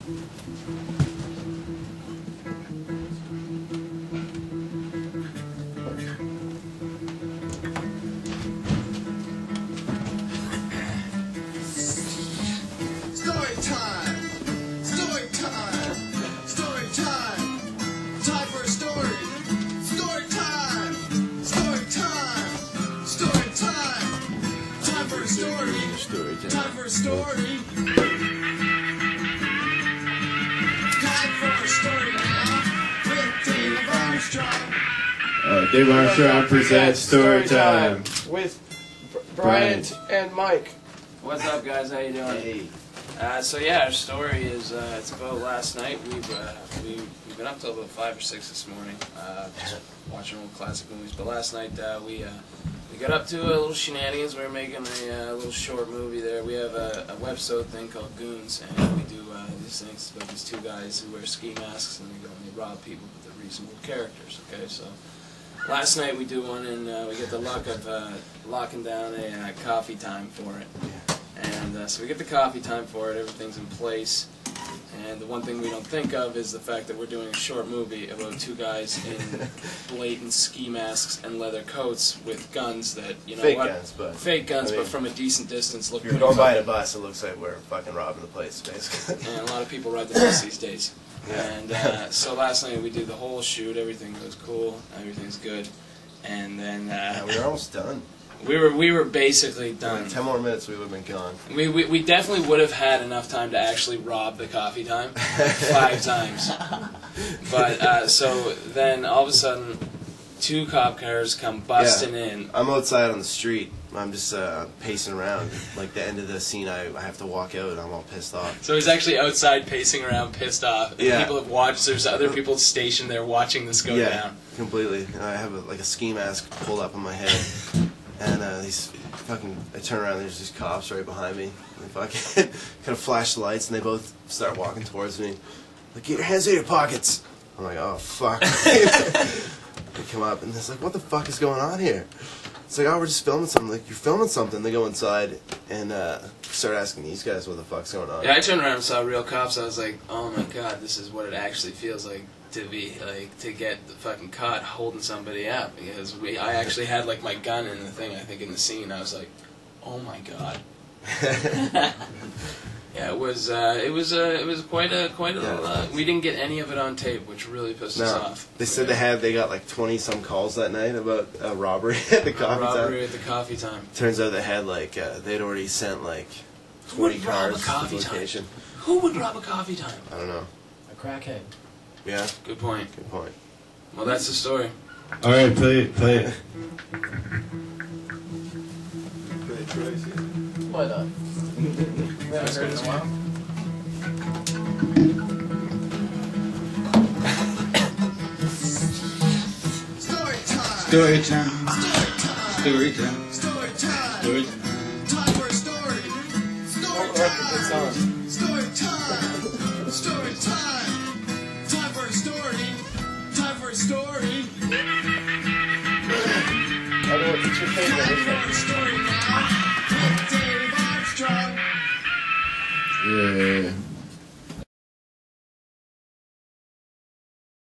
Storytime! Storytime! Storytime! Time for a story! Storytime! Storytime! Storytime! Time for a story! Time for a story! Time for a story now with Dave Armstrong! Dave Armstrong presents Storytime with Bryant and Mike. What's up, guys? How you doing? Hey. So yeah, our story is it's about last night. We've been up till about 5 or 6 this morning, just watching old classic movies. But last night we got up to a little shenanigans. We were making a little short movie there. We have a website thing called Goons, and we do these things about these two guys who wear ski masks and they go and they rob people, but they're reasonable characters. Okay, so last night we do one, and we get the luck of locking down a coffee time for it. And so we get the coffee time for it, everything's in place, and the one thing we don't think of is the fact that we're doing a short movie about two guys in blatant ski masks and leather coats with guns that, you know fake what? guns, but fake guns, I mean, but from a decent distance look if you're pretty going by cool. in a bus, it looks like we're fucking robbing the place, basically. And a lot of people ride the bus these days. Yeah. And so last night we do the whole shoot, everything goes cool, everything's good, and then we were almost done. We were basically done. Like 10 more minutes, we would have been gone. We definitely would have had enough time to actually rob the coffee time 5 times. But so then all of a sudden, 2 cop cars come busting in. I'm outside on the street. I'm just pacing around. Like the end of the scene, I have to walk out. I'm all pissed off. So he's actually outside pacing around, pissed off. And Yeah. people have watched. There's other people stationed there watching this go down. Completely. And I have like a ski mask pulled up on my head. And these fucking, I turn around, there's these cops right behind me. They fucking kind of flash the lights, and they both start walking towards me. Like, get your hands in your pockets. I'm like, oh, fuck. They come up, and it's like, what the fuck is going on here? It's like, oh, we're just filming something. Like, you're filming something. They go inside and start asking these guys what the fuck's going on. Yeah, I turned around and saw real cops. I was like, oh my god, this is what it actually feels like to be, like, to get fucking caught holding somebody up. Because I actually had, like, my gun in the thing, I think, in the scene. I was like, oh my god. Yeah, it was quite a we didn't get any of it on tape, which really pissed us off. They said they got like 20-some calls that night about a robbery at the coffee time. Robbery at the coffee time. Turns out they had like they'd already sent like 20 cars to the location. Who would rob a coffee time? I don't know. A crackhead. Yeah. Good point. Good point. Well, that's the story. All right, play it. Why not? We haven't heard it in a while. Storytime! Storytime. Storytime! Time for a story! Storytime! Storytime! Storytime! Time for a story! Time for a story! What's your favorite? Time for a story now with Dave Armstrong! Yeah.